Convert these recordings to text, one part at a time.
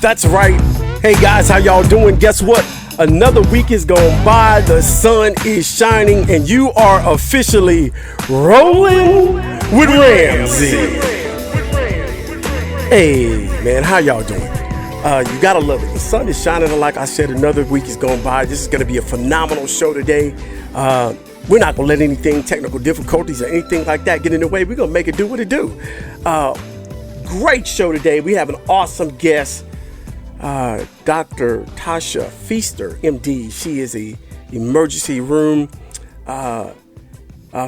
That's right. Hey guys, how y'all doing? Guess what? Another week is gone by, the sun is shining, and you are officially rolling with Ramsey. Hey man, how y'all doing? You gotta love it. The sun is shining, and like I said, another week is gone by. This is gonna be a phenomenal show today. We're not gonna let anything, technical difficulties or anything like that get in the way. We're gonna make it do what it do. Great show today. We have an awesome guest. Dr. Tasha Feaster, MD. She is a emergency room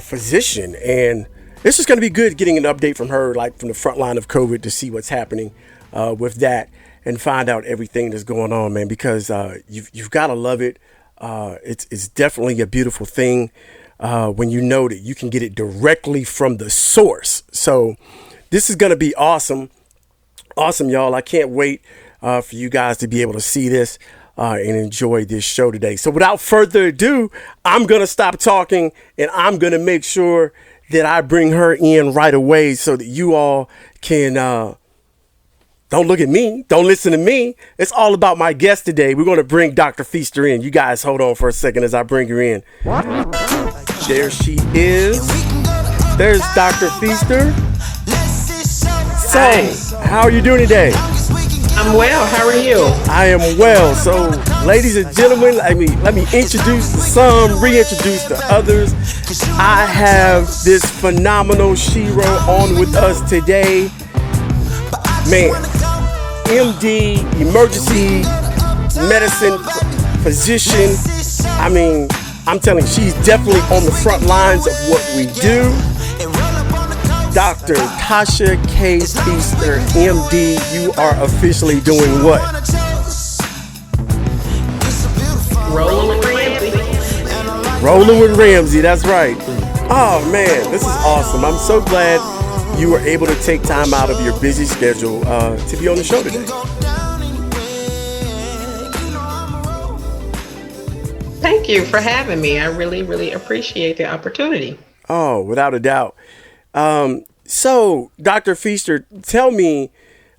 physician, and this is going to be good getting an update from her, like from the front line of COVID, to see what's happening with that and find out everything that's going on, man. Because you've got to love it. It's definitely a beautiful thing when you know that you can get it directly from the source. So this is going to be awesome, y'all. I can't wait for you guys to be able to see this and enjoy this show today. So without further ado, I'm going to stop talking and I'm going to make sure that I bring her in right away so that you all can, don't look at me, don't listen to me. It's all about my guest today. We're going to bring Dr. Feaster in. You guys hold on for a second as I bring her in. There she is. There's Dr. Feaster. So, how are you doing today? I'm well. How are you? I am well. So, ladies and gentlemen, let me introduce some, reintroduce the others. I have this phenomenal Shiro on with us today. Man, MD, emergency medicine physician. I'm telling you, she's definitely on the front lines of what we do. Dr. Tasha K. Feaster, MD, you are officially doing what? Rolling with Ramsey. Rolling with Ramsey, that's right. Oh man, this is awesome. I'm so glad you were able to take time out of your busy schedule to be on the show today. Thank you for having me. I really, really appreciate the opportunity. Oh, without a doubt. So, Dr. Feaster, tell me,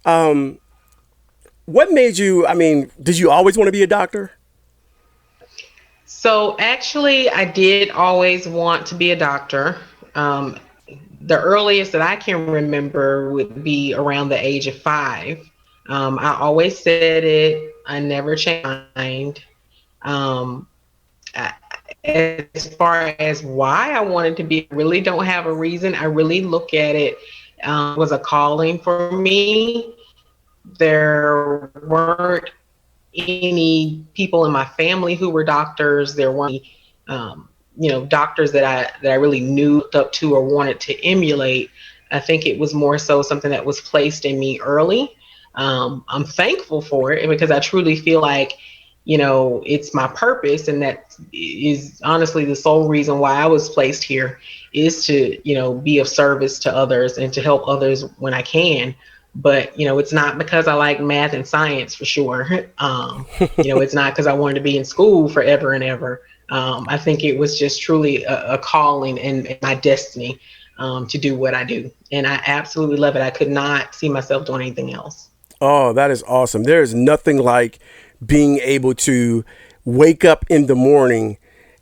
what made you, did you always want to be a doctor? So, actually, I did always want to be a doctor. The earliest that I can remember would be around the age of 5. I always said it. I never changed my mind. As far as why I wanted to be, I really don't have a reason. I really look at it was a calling for me. There weren't any people in my family who were doctors. There weren't, doctors that I really knew, looked up to, or wanted to emulate. I think it was more so something that was placed in me early. I'm thankful for it because I truly feel like, it's my purpose, and that is honestly the sole reason why I was placed here, is to, be of service to others and to help others when I can. But, it's not because I like math and science for sure. It's not because I wanted to be in school forever and ever. I think it was just truly a calling and my destiny to do what I do. And I absolutely love it. I could not see myself doing anything else. Oh, that is awesome. There is nothing like being able to wake up in the morning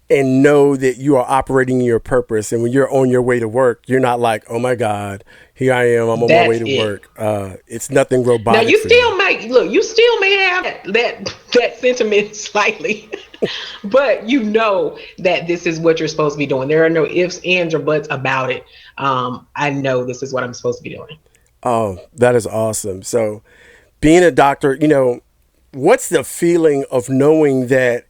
and know that you are operating in your purpose. And when you're on your way to work, you're not like, oh my God, here I am, I'm on my way to work. It's nothing robotic. Now you still may have that sentiment slightly, but you know that this is what you're supposed to be doing. There are no ifs, ands, or buts about it. I know this is what I'm supposed to be doing. Oh, that is awesome. So being a doctor, what's the feeling of knowing that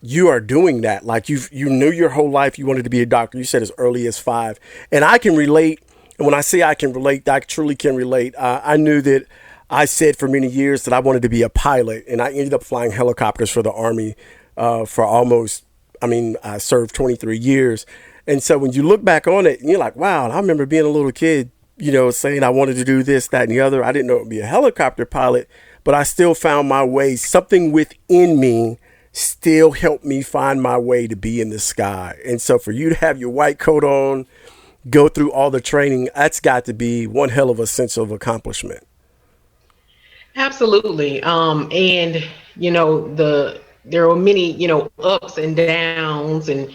you are doing that? Like you knew your whole life you wanted to be a doctor. You said as early as 5. And I can relate. And when I say I can relate, I truly can relate. I knew that I said for many years that I wanted to be a pilot, and I ended up flying helicopters for the Army for almost, I mean, I served 23 years. And so when you look back on it, you're like, wow, I remember being a little kid, saying I wanted to do this, that, and the other. I didn't know it would be a helicopter pilot, but I still found my way. Something within me still helped me find my way to be in the sky. And so for you to have your white coat on, go through all the training, that's got to be one hell of a sense of accomplishment. Absolutely. And there are many, ups and downs and,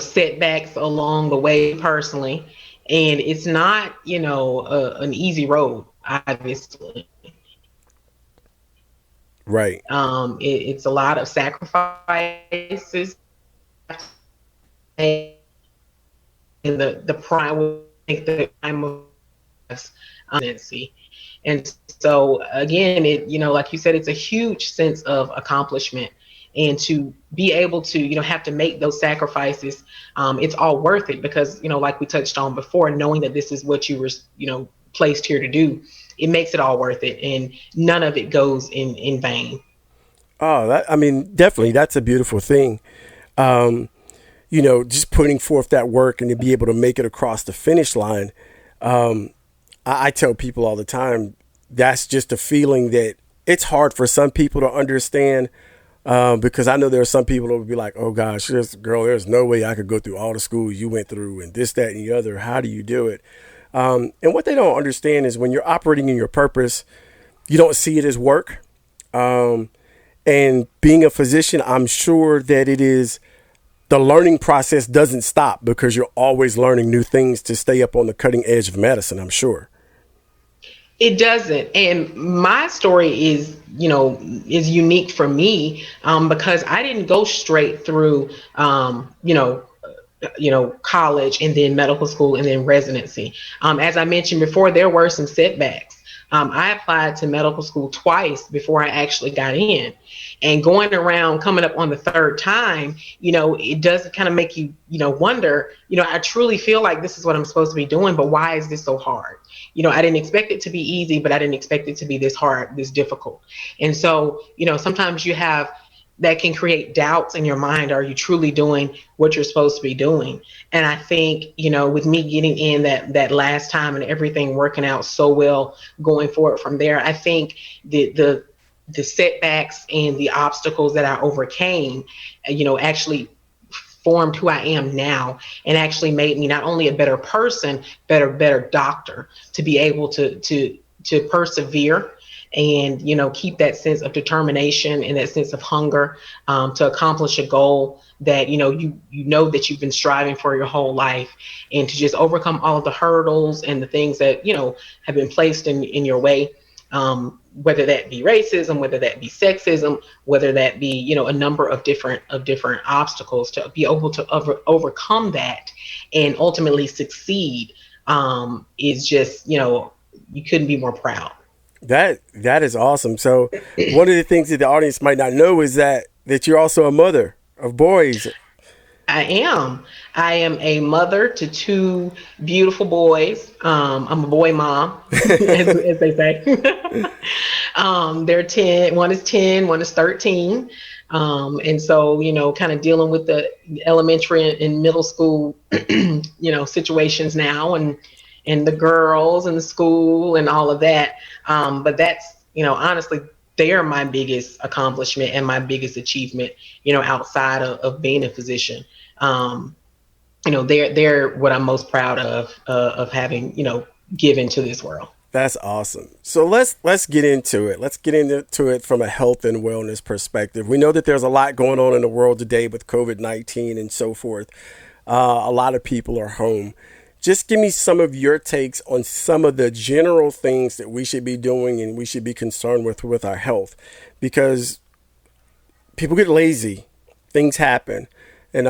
setbacks along the way personally. And it's not, an easy road, obviously. Right. It's a lot of sacrifices and the prime, the prime of presidency. And so again, like you said, it's a huge sense of accomplishment, and to be able to, have to make those sacrifices, it's all worth it because, like we touched on before, knowing that this is what you were, placed here to do, it makes it all worth it, and none of it goes in vain. Oh, definitely, that's a beautiful thing. Just putting forth that work and to be able to make it across the finish line. I tell people all the time, that's just a feeling that it's hard for some people to understand, because I know there are some people that would be like, oh gosh, girl, there's no way I could go through all the school you went through and this, that, and the other. How do you do it? And what they don't understand is when you're operating in your purpose, you don't see it as work. And being a physician, I'm sure that the learning process doesn't stop because you're always learning new things to stay up on the cutting edge of medicine, I'm sure. It doesn't. And my story is unique for me, because I didn't go straight through, college and then medical school and then residency. As I mentioned before, there were some setbacks. I applied to medical school twice before I actually got in. And going around, coming up on the third time, it does kind of make you, wonder, I truly feel like this is what I'm supposed to be doing, but why is this so hard? I didn't expect it to be easy, but I didn't expect it to be this hard, this difficult. And so, sometimes that can create doubts in your mind. Are you truly doing what you're supposed to be doing? And I think, with me getting in that last time and everything working out so well going forward from there, I think the setbacks and the obstacles that I overcame, actually formed who I am now, and actually made me not only a better person, but a better doctor, to be able to persevere and, keep that sense of determination and that sense of hunger, to accomplish a goal that, that you've been striving for your whole life, and to just overcome all of the hurdles and the things that, have been placed in your way. Whether that be racism, whether that be sexism, whether that be, a number of different obstacles, to be able to overcome that and ultimately succeed, is just, you couldn't be more proud. That is awesome. So one of the things that the audience might not know is that you're also a mother of boys. I am. I am a mother to two beautiful boys. I'm a boy mom, as they say. They're 10. One is 10. One is 13. And so, kind of dealing with the elementary and middle school, situations now, and the girls and the school and all of that. But that's, honestly, they are my biggest accomplishment and my biggest achievement, outside of being a physician. They're what I'm most proud of having, given to this world. That's awesome. So let's get into it. Let's get into it from a health and wellness perspective. We know that there's a lot going on in the world today with COVID-19 and so forth. A lot of people are home. Just give me some of your takes on some of the general things that we should be doing and we should be concerned with our health, because people get lazy, things happen. And,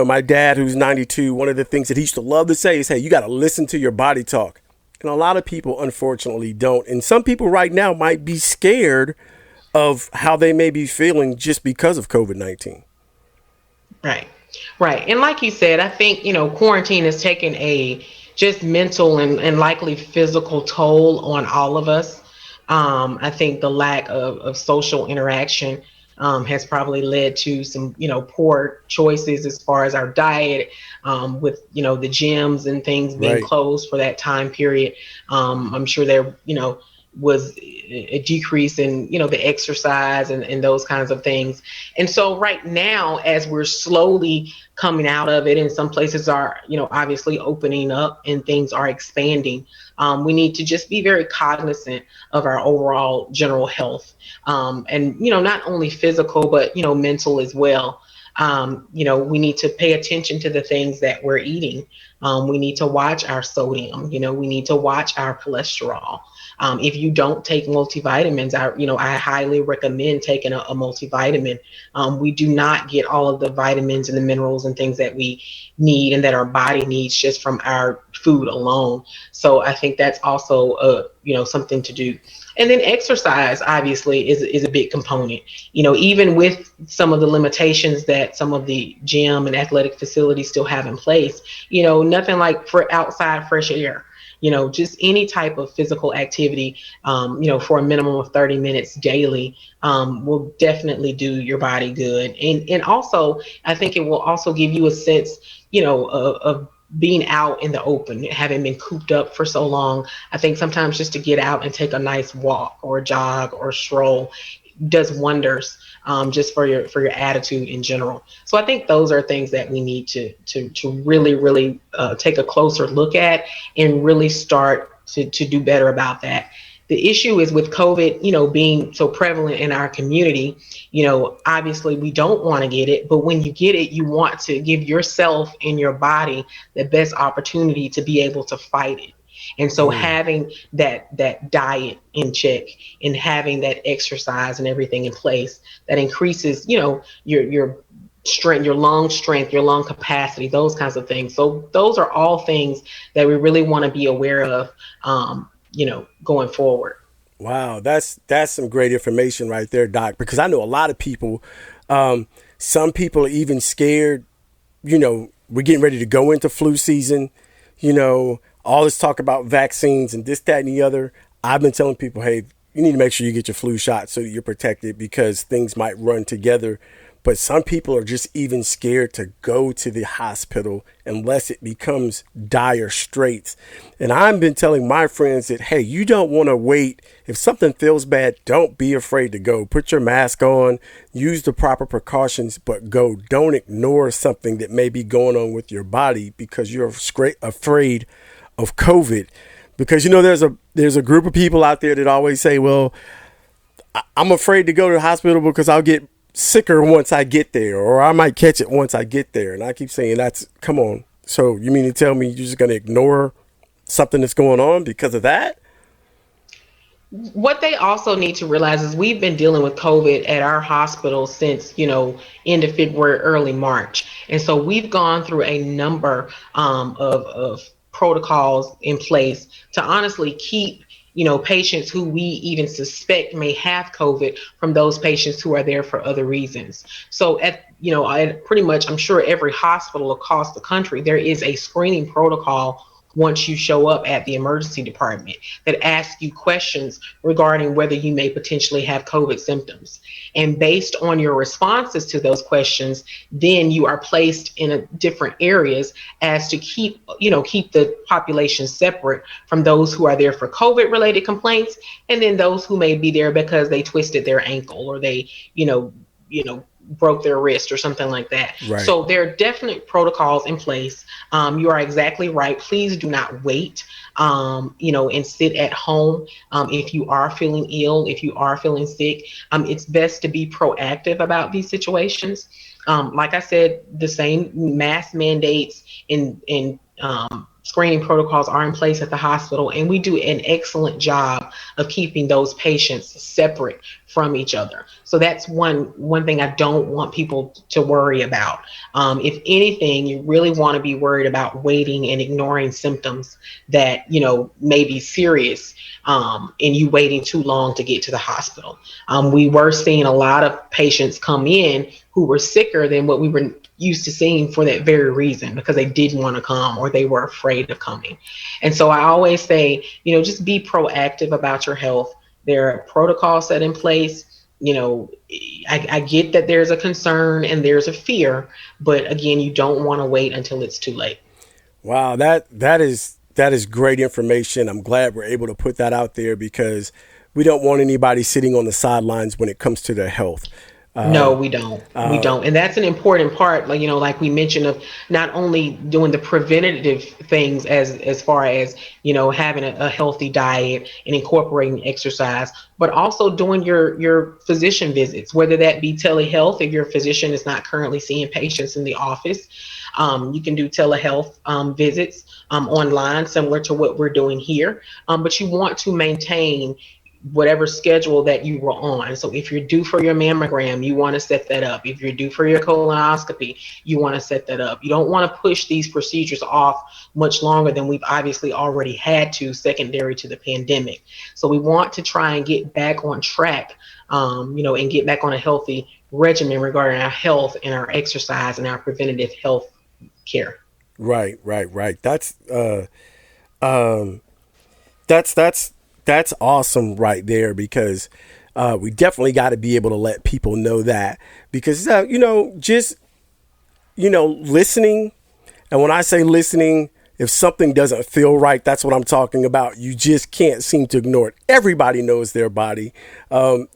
my dad, who's 92, one of the things that he used to love to say is, hey, you got to listen to your body talk. And a lot of people, unfortunately, don't. And some people right now might be scared of how they may be feeling just because of COVID-19. Right. Right. And like you said, I think, quarantine has taken a just mental and likely physical toll on all of us. I think the lack of social interaction has probably led to some, poor choices as far as our diet, with, the gyms and things being Right. closed for that time period. I'm sure there, was a decrease in, the exercise and those kinds of things. And so right now, as we're slowly coming out of it, and some places are, obviously opening up and things are expanding, we need to just be very cognizant of our overall general health, and not only physical but mental as well. We need to pay attention to the things that we're eating. We need to watch our sodium. We need to watch our cholesterol. If you don't take multivitamins, I highly recommend taking a multivitamin. We do not get all of the vitamins and the minerals and things that we need and that our body needs just from our food alone. So I think that's also something to do. And then exercise obviously is a big component. Even with some of the limitations that some of the gym and athletic facilities still have in place, nothing like for outside fresh air. Just any type of physical activity, for a minimum of 30 minutes daily, will definitely do your body good. And also, I think it will also give you a sense, of being out in the open, having been cooped up for so long. I think sometimes just to get out and take a nice walk or a jog or a stroll does wonders, just for your attitude in general. So I think those are things that we need to really really take a closer look at and really start to do better about that. The issue is with COVID, being so prevalent in our community, obviously we don't want to get it, but when you get it, you want to give yourself and your body the best opportunity to be able to fight it. And so Mm. having that diet in check and having that exercise and everything in place that increases, your strength, your lung capacity, those kinds of things. So those are all things that we really want to be aware of, going forward. Wow, that's some great information right there, Doc. Because I know a lot of people. Some people are even scared. We're getting ready to go into flu season. All this talk about vaccines and this, that, and the other. I've been telling people, hey, you need to make sure you get your flu shot so that you're protected because things might run together. But some people are just even scared to go to the hospital unless it becomes dire straits. And I've been telling my friends that, hey, you don't want to wait. If something feels bad, don't be afraid to go. Put your mask on, use the proper precautions, but go. Don't ignore something that may be going on with your body because you're afraid of COVID. Because, there's a group of people out there that always say, well, I'm afraid to go to the hospital because I'll get sicker once I get there, or I might catch it once I get there. And I keep saying, come on. So you mean to tell me you're just going to ignore something that's going on because of that? What they also need to realize is we've been dealing with COVID at our hospital since, end of February, early March. And so we've gone through a number, of protocols in place to honestly keep, patients who we even suspect may have COVID from those patients who are there for other reasons. So at pretty much, I'm sure every hospital across the country, there is a screening protocol once you show up at the emergency department that asks you questions regarding whether you may potentially have COVID symptoms. And based on your responses to those questions, then you are placed in different areas as to keep the population separate from those who are there for COVID related complaints, and then those who may be there because they twisted their ankle or they, broke their wrist or something like that. Right. So there are definite protocols in place. You are exactly right. Please do not wait, and sit at home. If you are feeling ill, if you are feeling sick, it's best to be proactive about these situations. Like I said, the same mask mandates and screening protocols are in place at the hospital, and we do an excellent job of keeping those patients separate from each other. So that's one thing I don't want people to worry about. If anything, you really want to be worried about waiting and ignoring symptoms that may be serious, and you waiting too long to get to the hospital. We were seeing a lot of patients come in who were sicker than what we were used to seeing for that very reason, because they didn't want to come or they were afraid of coming. And so I always say, just be proactive about your health. There are protocols set in place. You know, I get that there's a concern and there's a fear, but again, you don't want to wait until it's too late. Wow, that is great information. I'm glad we're able to put that out there because we don't want anybody sitting on the sidelines when it comes to their health. No, we don't. We don't. And that's an important part, like, like we mentioned, of not only doing the preventative things as far as, having a healthy diet and incorporating exercise, but also doing your physician visits, whether that be telehealth if your physician is not currently seeing patients in the office. You can do telehealth visits online, similar to what we're doing here. But you want to maintain whatever schedule that you were on. So if you're due for your mammogram, you want to set that up. If you're due for your colonoscopy, you want to set that up. You don't want to push these procedures off much longer than we've obviously already had to, secondary to the pandemic. So we want to try and get back on track, and get back on a healthy regimen regarding our health and our exercise and our preventative health care. Right, right, right. Um, that's awesome right there because we definitely got to be able to let people know that because just listening, and when I say listening, if something doesn't feel right, that's what I'm talking about. You just can't seem to ignore it. Everybody knows their body, and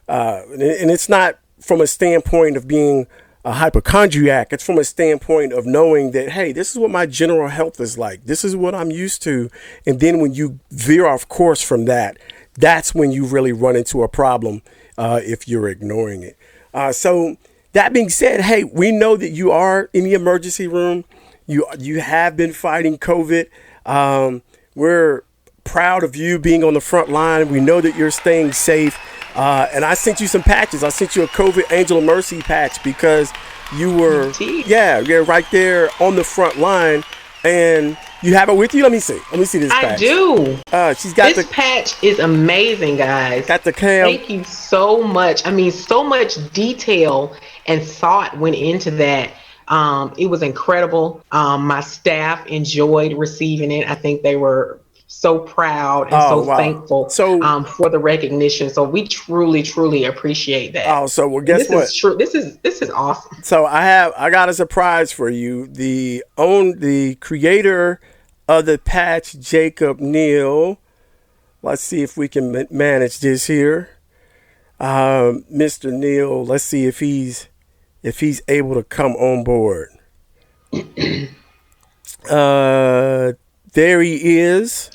it's not from a standpoint of being a hypochondriac. It's from a standpoint of knowing that, hey, this is what my general health is like. This is what I'm used to. And then when you veer off course from that, that's when you really run into a problem if you're ignoring it. So that being said, hey, we know that you are in the emergency room. You have been fighting COVID. We're proud of you being on the front line. We know that you're staying safe. And I sent you some patches. I sent you a COVID Angel of Mercy patch because you were, you're right there on the front line, and you have it with you. Let me see. Let me see this patch. I do. She's got this patch is amazing, guys. Got the cam. Thank you so much. I mean, so much detail and thought went into that. It was incredible. My staff enjoyed receiving it. I think they were so proud and thankful for the recognition. So we truly, truly appreciate that. Oh, so well, guess what? This is awesome. So I got a surprise for you. The creator of the patch, Jacob Neal. Let's see if we can manage this here. Mr. Neal, let's see if he's able to come on board. There he is.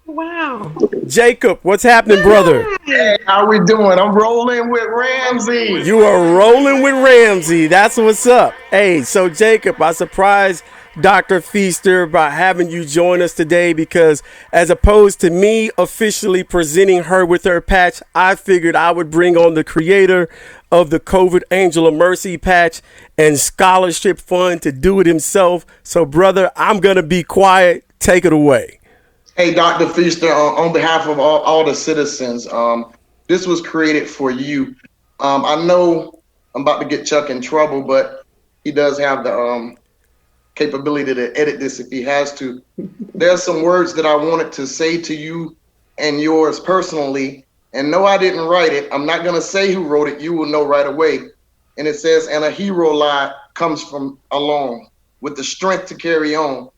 Wow. Jacob, what's happening, brother? Hey, how we doing? I'm rolling with Ramsey. You are rolling with Ramsey. That's what's up. Hey, so Jacob, I surprised Dr. Feaster by having you join us today because as opposed to me officially presenting her with her patch, I figured I would bring on the creator of the COVID Angel of Mercy patch and scholarship fund to do it himself. So, brother, I'm going to be quiet. Take it away. Hey, Dr. Feaster, on behalf of all the citizens, this was created for you. I know I'm about to get Chuck in trouble, but he does have the capability to edit this if he has to. There's some words that I wanted to say to you and yours personally. And no, I didn't write it. I'm not going to say who wrote it. You will know right away. And it says, and a hero lie comes from alone with the strength to carry on.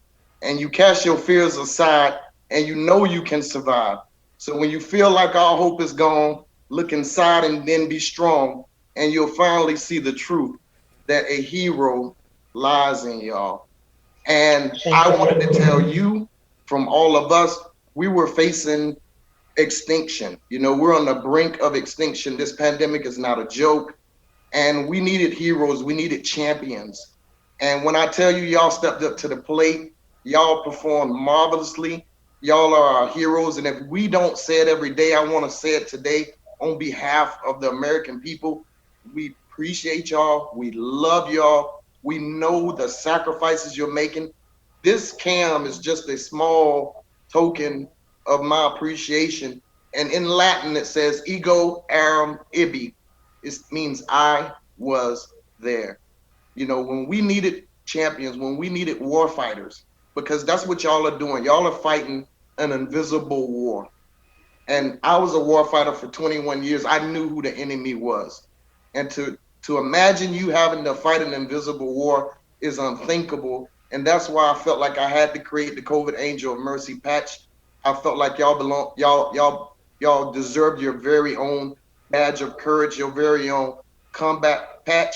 And you cast your fears aside and you know you can survive. So when you feel like all hope is gone, look inside and then be strong. And you'll finally see the truth that a hero lies in y'all. And I wanted to tell you, from all of us, we were facing extinction. We're on the brink of extinction. This pandemic is not a joke. And we needed heroes. We needed champions. And when I tell you, y'all stepped up to the plate, y'all performed marvelously. Y'all are our heroes. And if we don't say it every day, I want to say it today on behalf of the American people. We appreciate y'all. We love y'all. We know the sacrifices you're making. This cam is just a small token of my appreciation. And in Latin, it says, ego arum ibi. It means I was there. When we needed champions, when we needed war fighters, because that's what y'all are doing. Y'all are fighting an invisible war. And I was a warfighter for 21 years. I knew who the enemy was. And to imagine you having to fight an invisible war is unthinkable. And that's why I felt like I had to create the COVID Angel of Mercy patch. I felt like y'all deserved your very own badge of courage, your very own combat patch.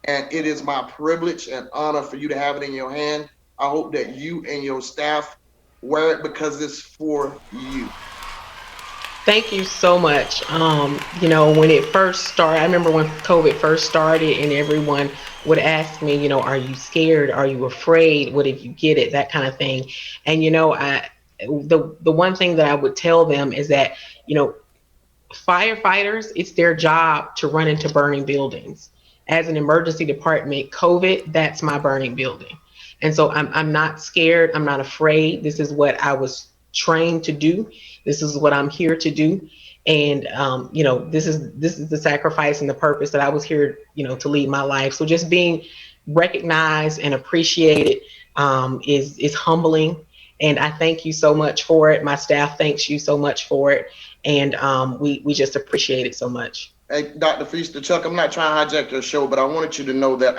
And it is my privilege and honor for you to have it in your hand. I hope that you and your staff wear it because it's for you. Thank you so much. When it first started, I remember when COVID first started, and everyone would ask me, are you scared? Are you afraid? What did you get it? That kind of thing. And the one thing that I would tell them is that, firefighters, it's their job to run into burning buildings. As an emergency department, COVID, that's my burning building. And so I'm not scared. I'm not afraid. This is what I was trained to do. This is what I'm here to do. And this is the sacrifice and the purpose that I was here, to lead my life. So just being recognized and appreciated is humbling. And I thank you so much for it. My staff thanks you so much for it. And we just appreciate it so much. Hey, Dr. Feaster, Chuck, I'm not trying to hijack your show, but I wanted you to know that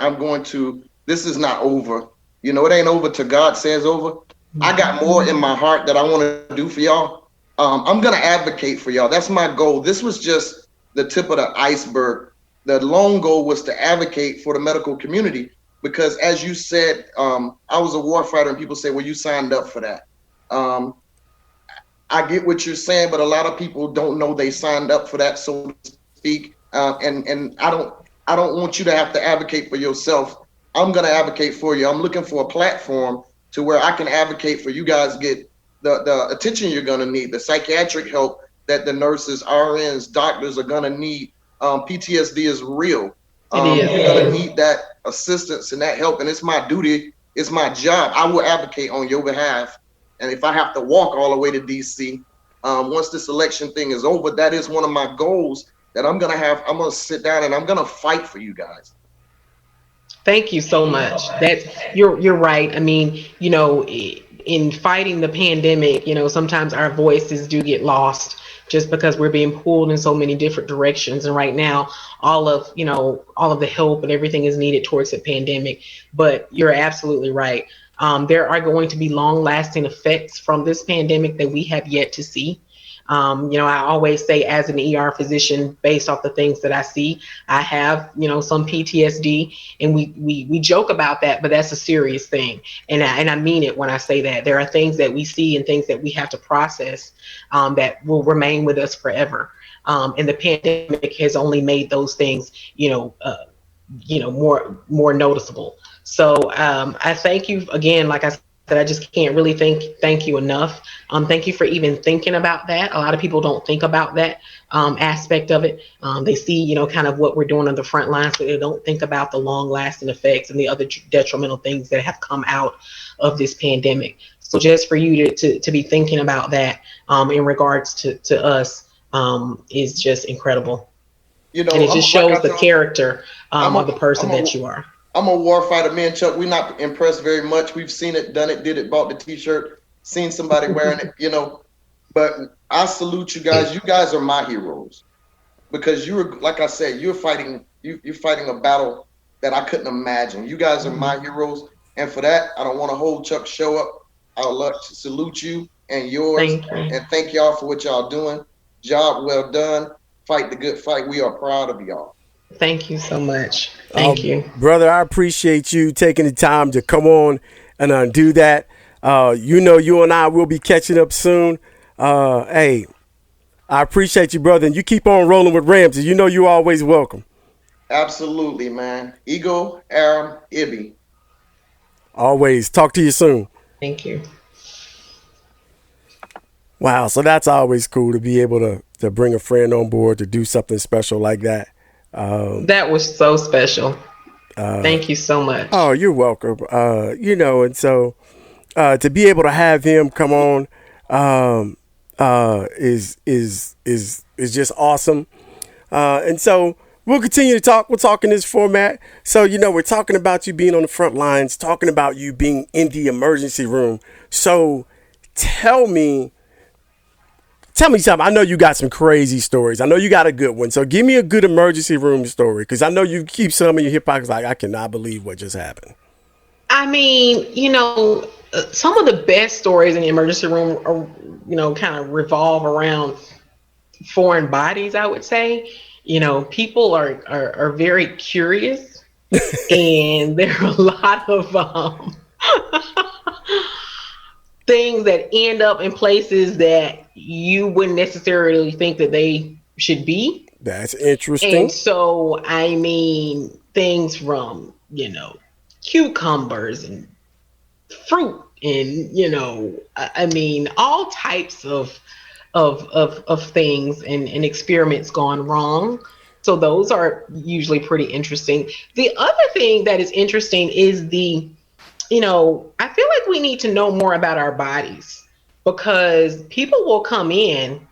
this is not over. It ain't over till God says over. I got more in my heart that I want to do for y'all. I'm going to advocate for y'all. That's my goal. This was just the tip of the iceberg. The long goal was to advocate for the medical community because, as you said, I was a warfighter, and people say, well, you signed up for that. I get what you're saying, but a lot of people don't know they signed up for that, so to speak. And I don't want you to have to advocate for yourself. I'm going to advocate for you. I'm looking for a platform to where I can advocate for you guys get the attention you're going to need, the psychiatric help that the nurses, RNs, doctors are going to need. PTSD is real. You're going to need that assistance and that help. And it's my duty. It's my job. I will advocate on your behalf. And if I have to walk all the way to DC, once this election thing is over, that is one of my goals that I'm going to sit down and I'm going to fight for you guys. Thank you so much. You're right. I mean, in fighting the pandemic, sometimes our voices do get lost just because we're being pulled in so many different directions. And right now, all of the help and everything is needed towards the pandemic. But you're absolutely right. There are going to be long lasting effects from this pandemic that we have yet to see. I always say, as an ER physician, based off the things that I see, I have, some PTSD, and we joke about that, but that's a serious thing. And I mean it when I say that. There are things that we see and things that we have to process that will remain with us forever. And the pandemic has only made those things, more noticeable. So I thank you again. Like I said, I just can't really thank you enough. Thank you for even thinking about that. A lot of people don't think about that aspect of it. They see, kind of what we're doing on the front lines, but they don't think about the long lasting effects and the other detrimental things that have come out of this pandemic. So just for you to be thinking about that in regards to us is just incredible. And it just shows the character of the person that you are. I'm a warfighter. Me and Chuck, we're not impressed very much. We've seen it, done it, did it, bought the T-shirt, seen somebody wearing it, But I salute you guys. You guys are my heroes because like I said, you're fighting a battle that I couldn't imagine. You guys are my heroes, and for that, I don't want to hold Chuck's show up. I would love to salute you and yours, and thank y'all for what y'all doing. Job well done. Fight the good fight. We are proud of y'all. Thank you so much. Thank you. Brother, I appreciate you taking the time to come on and do that. You and I will be catching up soon. Hey, I appreciate you, brother. And you keep on rolling with Ramsey. You're always welcome. Absolutely, man. Ego, Aram, Ibby. Always. Talk to you soon. Thank you. Wow. So that's always cool to be able to bring a friend on board to do something special like that. That was so special. Thank you so much. Oh, you're welcome. And so to be able to have him come on is just awesome. And so we'll continue to talk. We'll talk in this format. So, we're talking about you being on the front lines, talking about you being in the emergency room. So tell me tell me something. I know you got some crazy stories. I know you got a good one. So give me a good emergency room story, because I know you keep some in your hip pockets like, I cannot believe what just happened. I mean, some of the best stories in the emergency room are, kind of revolve around foreign bodies, I would say. People are very curious, and there are a lot of things that end up in places that you wouldn't necessarily think that they should be. That's interesting. And so, I mean, things from, cucumbers and fruit and, I mean, all types of things and experiments gone wrong. So those are usually pretty interesting. The other thing that is interesting is I feel like we need to know more about our bodies, because people will come in,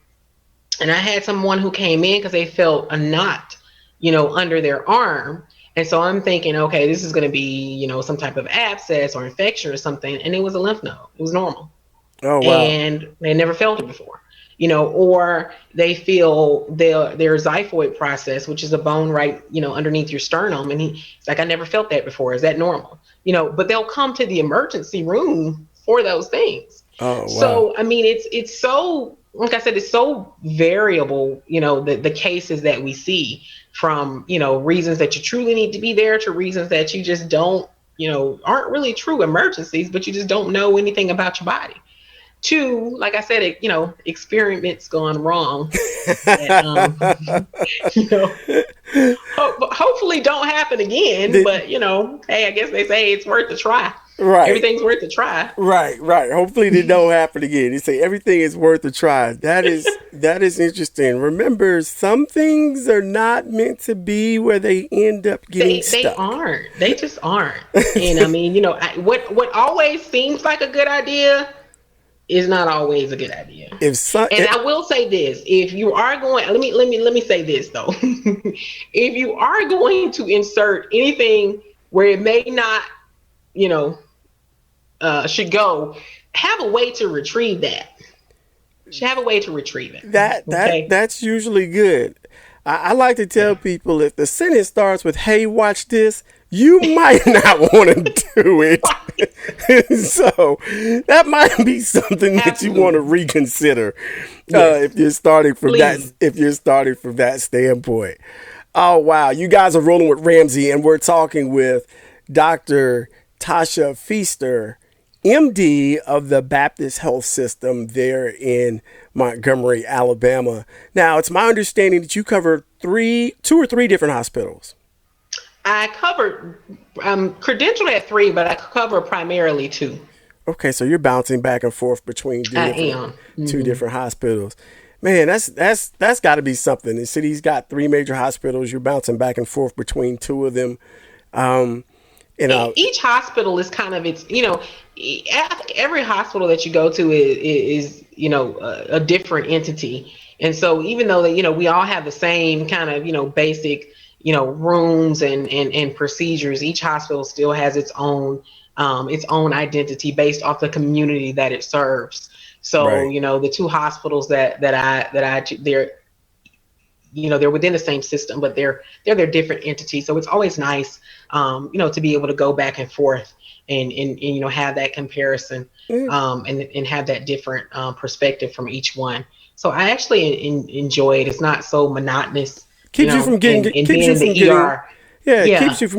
and I had someone who came in because they felt a knot, under their arm. And so I'm thinking, okay, this is going to be, some type of abscess or infection or something. And it was a lymph node. It was normal. Oh, wow. And they never felt it before, or they feel their xiphoid process, which is a bone right, underneath your sternum. And he's like, I never felt that before. Is that normal? But they'll come to the emergency room for those things. Oh, wow. So, I mean, it's so, like I said, it's so variable, the cases that we see, from, reasons that you truly need to be there to reasons that you just don't, aren't really true emergencies, but you just don't know anything about your body. To, like I said, experiments gone wrong that, hopefully don't happen again. But, hey, I guess they say it's worth a try. Right. Everything's worth a try. Right. Hopefully they don't happen again. You say everything is worth a try. That is interesting. Remember, some things are not meant to be where they end up getting stuck. They aren't. They just aren't. And I mean, what always seems like a good idea is not always a good idea. I will say this: if you are going, let me say this though. If you are going to insert anything where it may not, should go, have a way to retrieve that. Should have a way to retrieve it. That's usually good. I like to tell people, if the sentence starts with, "Hey, watch this," you might not want to do it. So that might be something that you want to reconsider. Yes. If you're starting from that standpoint. Oh wow, you guys are rolling with Ramsey, and we're talking with Dr. Tasha Feaster, MD of the Baptist Health System there in Montgomery, Alabama. Now, it's my understanding that you cover 2 or 3 different hospitals. I covered, credentialed at 3, but I cover primarily 2. Okay, so you're bouncing back and forth between two different hospitals. Man, that's got to be something. The city's got 3 major hospitals. You're bouncing back and forth between 2 of them. Each hospital is kind of every hospital that you go to is a different entity. And so even though we all have the same kind of, basic, rooms and procedures, each hospital still has its own identity based off the community that it serves. So, right. The 2 hospitals that they're within the same system, but they're different entities. So it's always nice, to be able to go back and forth and have that comparison, and have that different perspective from each one. So I actually enjoy it. It's not so monotonous. Keeps you from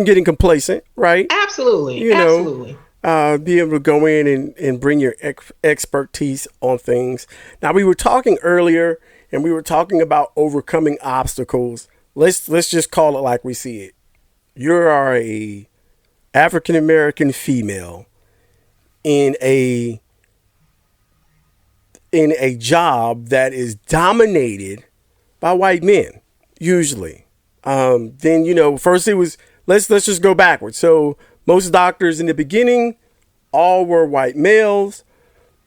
getting complacent, right? Absolutely. Absolutely. Be able to go in and bring your expertise on things. Now, we were talking earlier, and we were talking about overcoming obstacles. Let's just call it like we see it. You are a African American female in a job that is dominated by white men, usually. Then first it was let's just go backwards. So most doctors in the beginning all were white males.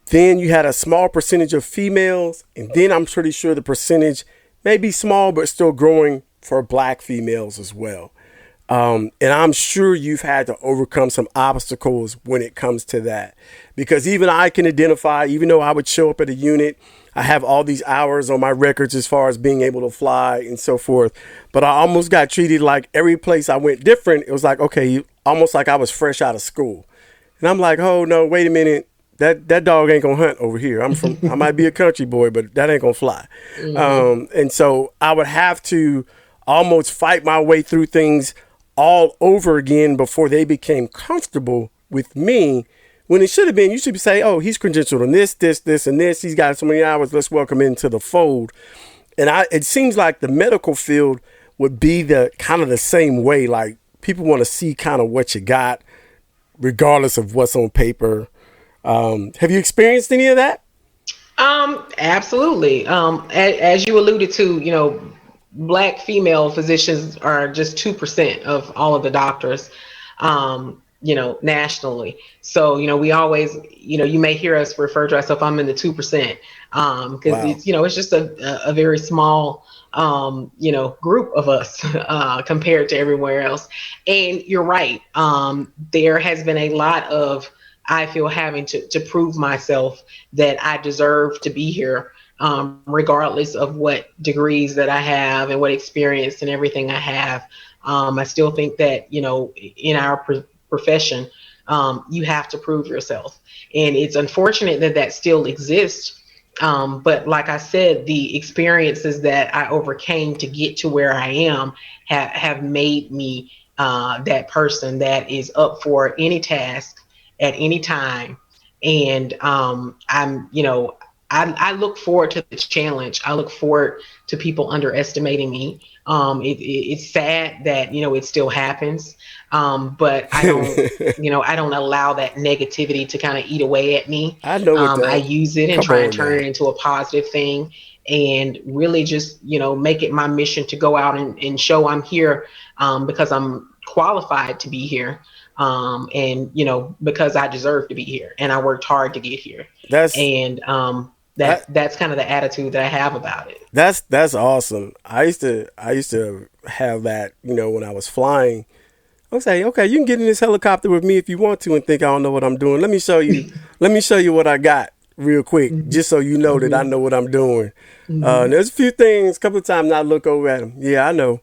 Then you had a small percentage of females, and then I'm pretty sure the percentage may be small but still growing for black females as well. And I'm sure you've had to overcome some obstacles when it comes to that, because even I can identify, even though I would show up at a unit, I have all these hours on my records as far as being able to fly and so forth. But I almost got treated like every place I went different. It was like, okay, almost like I was fresh out of school. And I'm like, oh no, wait a minute. That dog ain't gonna hunt over here. I might be a country boy, but that ain't gonna fly. And so I would have to almost fight my way through things all over again before they became comfortable with me. When it should have been, you should say, oh, he's credentialed on this, and this. He's got so many hours. Let's welcome him into the fold. And it seems like the medical field would be the kind of the same way. Like people want to see kind of what you got, regardless of what's on paper. Have you experienced any of that? Absolutely. As you alluded to, Black female physicians are just 2% of all of the doctors. Nationally. So, we always, you may hear us refer to ourselves, I'm in the 2%, because it's just a very small, group of us, compared to everywhere else. And you're right. There has been a lot of, I feel, having to prove myself that I deserve to be here, regardless of what degrees that I have and what experience and everything I have. I still think that, in our profession, you have to prove yourself, and it's unfortunate that still exists, but like I said, the experiences that I overcame to get to where I am have made me that person that is up for any task at any time. And I look forward to the challenge. I look forward to people underestimating me. It's sad that, it still happens. But I don't, I don't allow that negativity to kind of eat away at me. I know I use it and try and turn it into a positive thing, and really just, make it my mission to go out and show I'm here, because I'm qualified to be here. And, because I deserve to be here and I worked hard to get here. That's kind of the attitude that I have about it. That's awesome. I used to have that, when I was flying. I would say, okay, you can get in this helicopter with me if you want to and think I don't know what I'm doing. Let me show you what I got real quick, just so you know that I know what I'm doing. There's a few things, a couple of times I look over at them. Yeah, I know.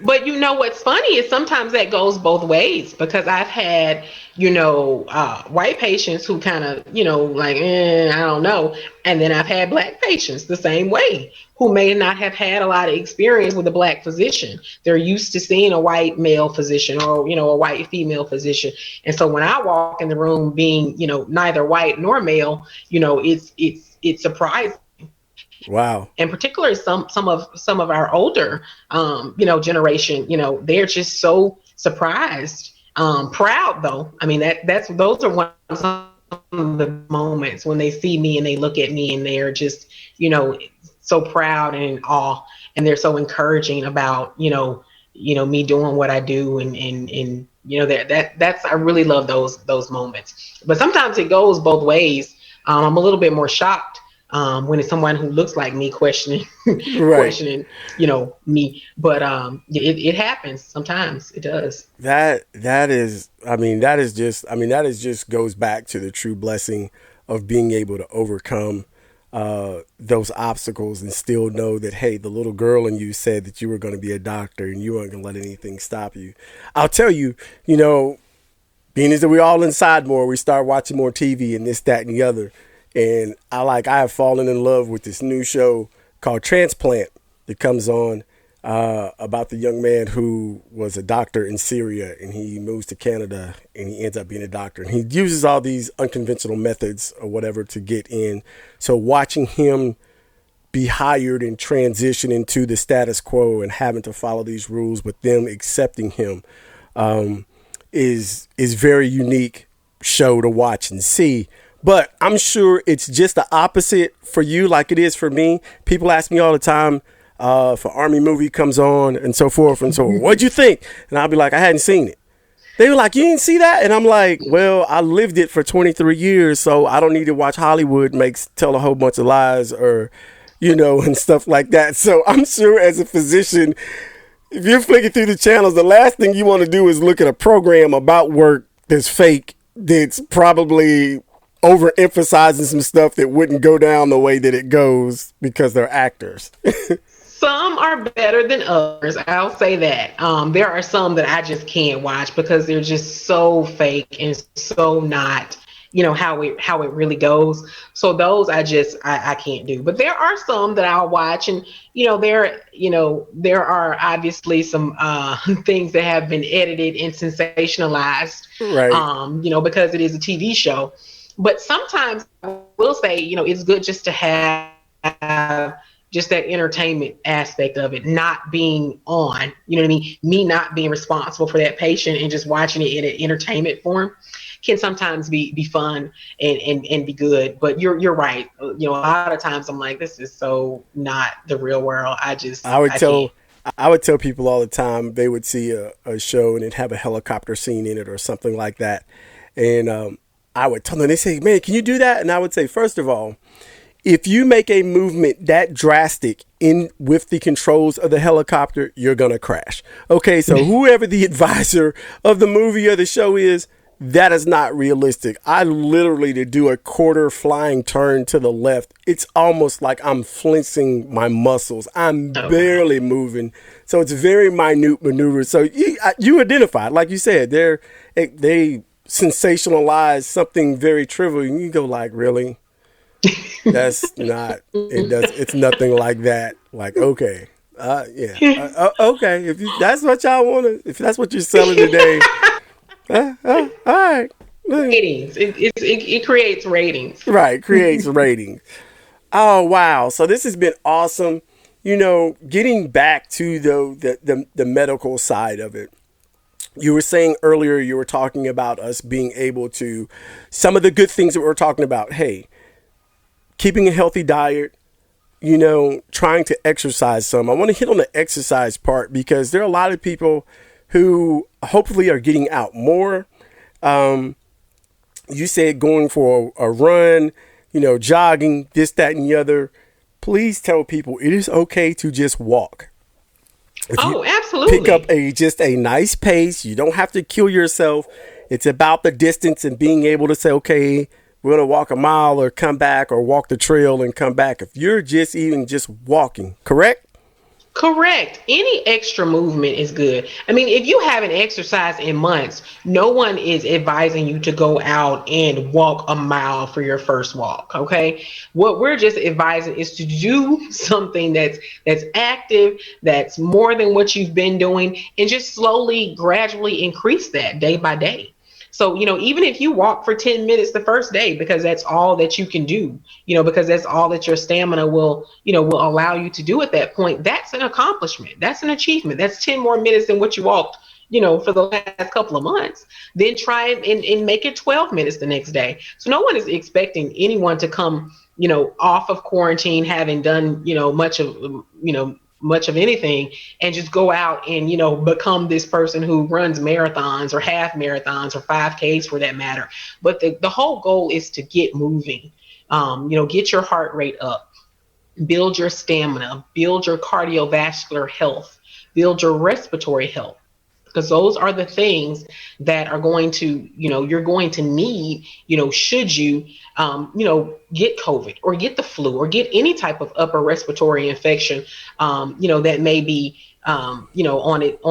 But what's funny is sometimes that goes both ways, because I've had, white patients who kind of, like, I don't know. And then I've had Black patients the same way, who may not have had a lot of experience with a Black physician. They're used to seeing a white male physician or, a white female physician. And so when I walk in the room being, neither white nor male, it's surprising. Wow. And particularly some of our older, generation, they're just so surprised, proud though. I mean, those are one of the moments when they see me and they look at me and they're just, so proud and in awe, and they're so encouraging about, me doing what I do. And that's, I really love those moments. But sometimes it goes both ways. I'm a little bit more shocked when it's someone who looks like me questioning, questioning, me. But it happens sometimes. It does. That just goes back to the true blessing of being able to overcome those obstacles and still know that, hey, the little girl in you said that you were going to be a doctor and you weren't going to let anything stop you. I'll tell you, being as that we're all inside more, we start watching more TV and this, that, and the other. And I have fallen in love with this new show called Transplant that comes on about the young man who was a doctor in Syria, and he moves to Canada and he ends up being a doctor. And he uses all these unconventional methods or whatever to get in. So watching him be hired and transition into the status quo and having to follow these rules, but them accepting him is very unique show to watch and see. But I'm sure it's just the opposite for you, like it is for me. People ask me all the time if an Army movie comes on and so forth and so on. What'd you think? And I'll be like, I hadn't seen it. They were like, you didn't see that? And I'm like, well, I lived it for 23 years, so I don't need to watch Hollywood tell a whole bunch of lies or, and stuff like that. So I'm sure as a physician, if you're flicking through the channels, the last thing you want to do is look at a program about work that's fake, that's probably overemphasizing some stuff that wouldn't go down the way that it goes because they're actors. Some are better than others. I'll say that. There are some that I just can't watch because they're just so fake and so not, how it really goes. So those I can't do. But there are some that I'll watch, and there are obviously some things that have been edited and sensationalized, Right. because it is a TV show. But sometimes I will say, it's good just to have just that entertainment aspect of it not being on, you know what I mean? Me not being responsible for that patient and just watching it in an entertainment form can sometimes be fun and be good. But you're right. A lot of times I'm like, this is so not the real world. I can't. I would tell people all the time they would see a show and it'd have a helicopter scene in it or something like that. And I would tell them, they say, man, can you do that? And I would say, first of all, if you make a movement that drastic in with the controls of the helicopter, you're going to crash. Okay, so whoever the advisor of the movie or the show is, that is not realistic. I literally, to do a quarter flying turn to the left, it's almost like I'm flinching my muscles. I'm barely moving. So it's very minute maneuvers. So you identified, like you said, they sensationalize something very trivial. And you go like, really? That's not it. It's nothing like that. Like, okay, okay. That's what y'all want to, if that's what you're selling today, all right. Ratings. It creates ratings. Right, creates ratings. Oh wow! So this has been awesome. Getting back to the medical side of it. You were saying earlier, you were talking about us being able to, some of the good things that we're talking about. Hey, keeping a healthy diet, trying to exercise some. I want to hit on the exercise part because there are a lot of people who hopefully are getting out more. You said going for a run, jogging, this, that, and the other. Please tell people it is okay to just walk. Absolutely. Pick up just a nice pace. You don't have to kill yourself. It's about the distance and being able to say, okay, we're going to walk a mile or come back, or walk the trail and come back. If you're just walking, correct? Correct. Any extra movement is good. I mean, if you haven't exercised in months, no one is advising you to go out and walk a mile for your first walk. Okay. What we're just advising is to do something that's active, that's more than what you've been doing, and just slowly, gradually increase that day by day. So, even if you walk for 10 minutes the first day, because that's all that you can do, because that's all that your stamina will allow you to do at that point, that's an accomplishment. That's an achievement. That's 10 more minutes than what you walked, for the last couple of months. Then try it and make it 12 minutes the next day. So no one is expecting anyone to come, off of quarantine, having done, much of anything, and just go out and become this person who runs marathons or half marathons or 5Ks for that matter. But the whole goal is to get moving, get your heart rate up, build your stamina, build your cardiovascular health, build your respiratory health, because those are the things that are going to, you're going to need, should you, get COVID or get the flu or get any type of upper respiratory infection, that may be, on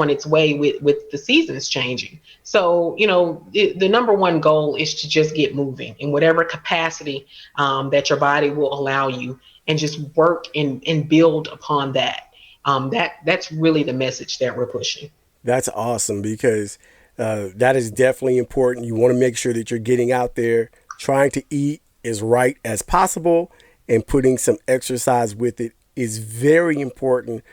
its way with the seasons changing. So, the number one goal is to just get moving in whatever capacity that your body will allow you, and just work and build upon that. That's really the message that we're pushing. That's awesome, because that is definitely important. You want to make sure that you're getting out there, trying to eat as right as possible, and putting some exercise with it is very important.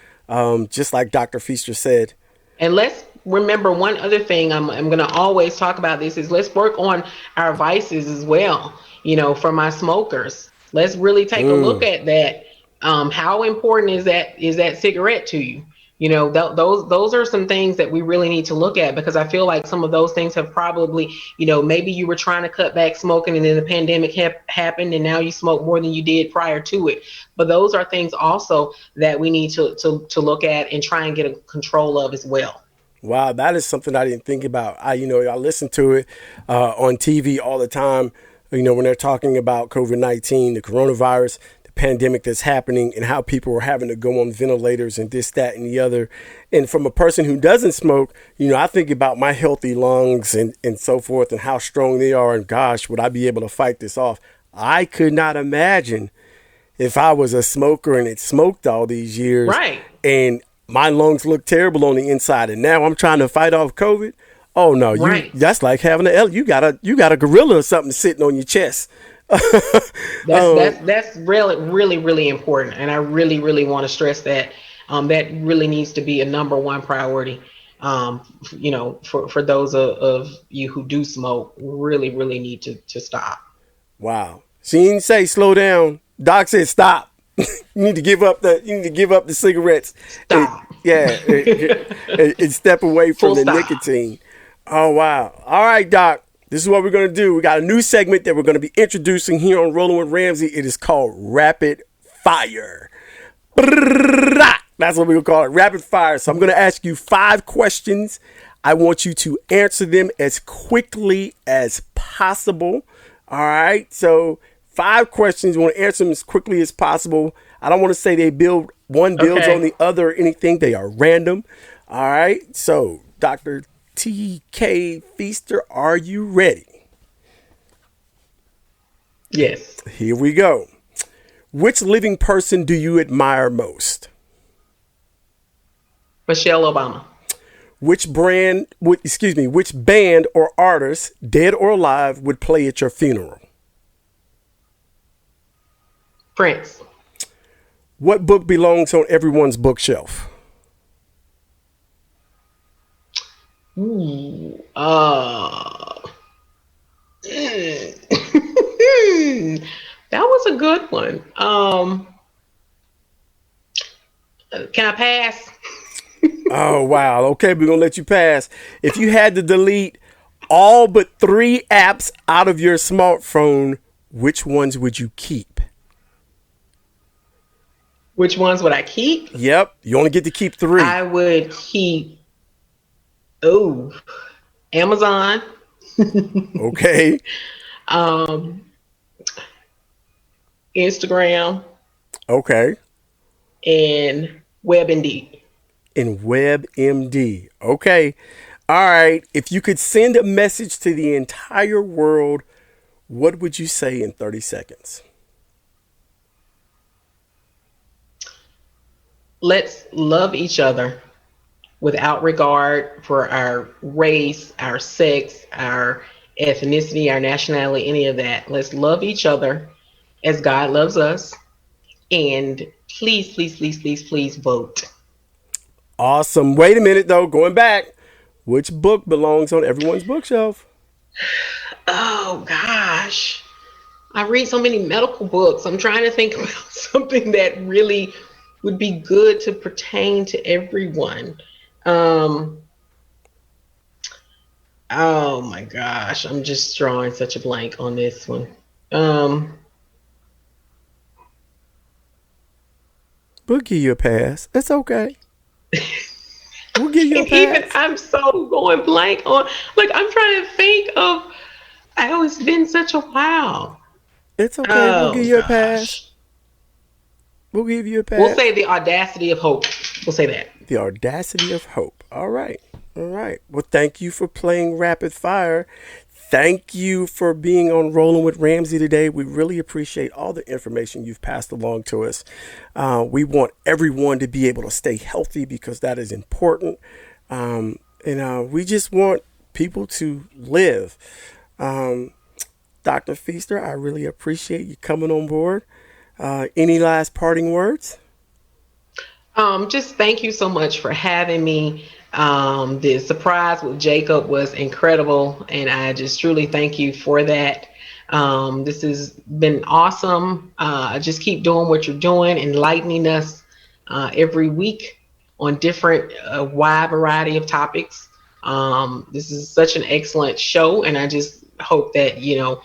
Just like Dr. Feaster said. And let's remember one other thing. I'm going to always talk about this is let's work on our vices as well. For my smokers, let's really take a look at that. How important is that cigarette to you? Those are some things that we really need to look at, because I feel like some of those things have probably, maybe you were trying to cut back smoking and then the pandemic happened and now you smoke more than you did prior to it. But those are things also that we need to look at and try and get a control of as well. Wow, that is something I didn't think about. I listen to it on TV all the time. when they're talking about COVID-19, the coronavirus, the pandemic that's happening, and how people are having to go on ventilators and this, that, and the other. And from a person who doesn't smoke, I think about my healthy lungs and so forth and how strong they are. And gosh, would I be able to fight this off? I could not imagine if I was a smoker and had smoked all these years. Right. And my lungs look terrible on the inside, and now I'm trying to fight off COVID. Oh no, that's like having you got a gorilla or something sitting on your chest. That's really, really important, and I really, really want to stress that that really needs to be a number one priority. For those of you who do smoke, really, really need to stop. Wow. She didn't say slow down. Doc said stop. You need to give up the cigarettes. Stop. And step away from the nicotine. Oh wow. All right, Doc. This is what we're gonna do. We got a new segment that we're gonna be introducing here on Rolling with Ramsey. It is called Rapid Fire. That's what we're gonna call it. Rapid Fire. So I'm gonna ask you 5 questions. I want you to answer them as quickly as possible. All right. So 5 questions. You want to answer them as quickly as possible. I don't want to say one builds on the other or anything. They are random. All right. So, Dr. T.K. Feaster, are you ready? Yes. Here we go. Which living person do you admire most? Michelle Obama. Which band or artist, dead or alive, would play at your funeral? Prince. What book belongs on everyone's bookshelf? That was a good one. Can I pass? Oh, wow. Okay, we're going to let you pass. If you had to delete all but 3 apps out of your smartphone, which ones would you keep? Which ones would I keep? Yep. You only get to keep 3. I would keep, Amazon. Okay. Instagram. Okay. And WebMD. And WebMD. Okay. All right. If you could send a message to the entire world, what would you say in 30 seconds? Let's love each other without regard for our race, our sex, our ethnicity, our nationality, any of that. Let's love each other as God loves us. And please, please, please, please, please vote. Awesome. Wait a minute, though. Going back. Which book belongs on everyone's bookshelf? Oh, gosh. I read so many medical books. I'm trying to think about something that really would be good to pertain to everyone. Oh my gosh, I'm just drawing such a blank on this one. We'll give you a pass. It's okay. We'll give you a pass. Even I'm so going blank on, I'm trying to think of, it's been such a while. It's okay. We'll give you a pass. We'll give you a pass. We'll say The Audacity of Hope. We'll say that. The Audacity of Hope. All right. All right. Well, thank you for playing Rapid Fire. Thank you for being on Rolling with Ramsey today. We really appreciate all the information you've passed along to us. We want everyone to be able to stay healthy because that is important. And we just want people to live. Dr. Feaster, I really appreciate you coming on board. Any last parting words? Just thank you so much for having me. The surprise with Jacob was incredible, and I just truly thank you for that. This has been awesome. Just keep doing what you're doing, enlightening us every week on different wide variety of topics. This is such an excellent show, and I just hope that your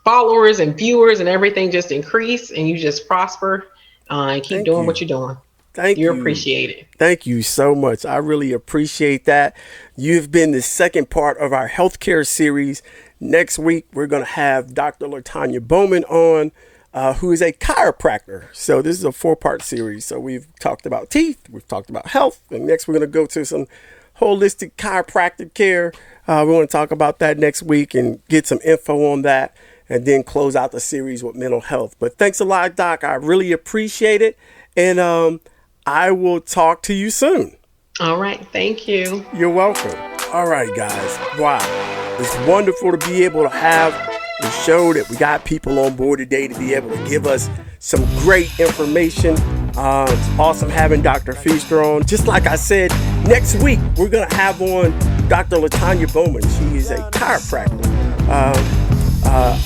followers and viewers and everything just increase and you just prosper and keep doing what you're doing. Thank you. You're appreciated. Thank you so much. I really appreciate that. You've been the second part of our healthcare series. Next week, we're going to have Dr. LaTanya Bowman on, who is a chiropractor. So this is a 4-part series. So we've talked about teeth, we've talked about health, and next we're going to go to some holistic chiropractic care. We want to talk about that next week and get some info on that, and then close out the series with mental health. But thanks a lot, Doc. I really appreciate it. And I will talk to you soon. All right. Thank you. You're welcome. All right, guys. Wow. It's wonderful to be able to have the show that we got people on board today to be able to give us some great information. It's awesome having Dr. Feaster on. Just like I said, next week we're going to have on Dr. LaTanya Bowman. She is a chiropractor.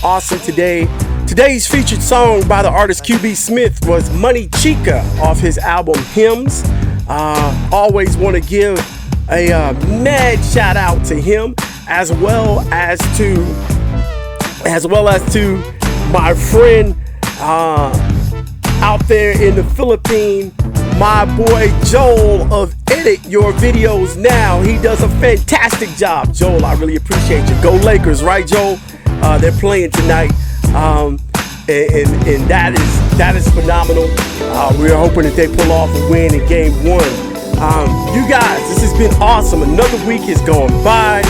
Awesome today. Today's featured song by the artist QB Smith was Money Chica off his album Hymns. Always want to give a mad shout out to him, as well as to my friend out there in the Philippines, my boy Joel of Edit Your Videos Now. He does a fantastic job. Joel, I really appreciate you. Go Lakers, right, Joel? They're playing tonight, and that is phenomenal. We're hoping that they pull off a win in Game 1. You guys, this has been awesome. Another week has gone by.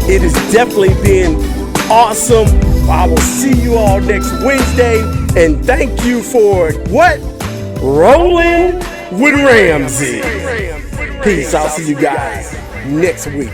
It has definitely been awesome. I will see you all next Wednesday, and thank you for what? Rolling with Ramsey. Peace. I'll see you guys next week.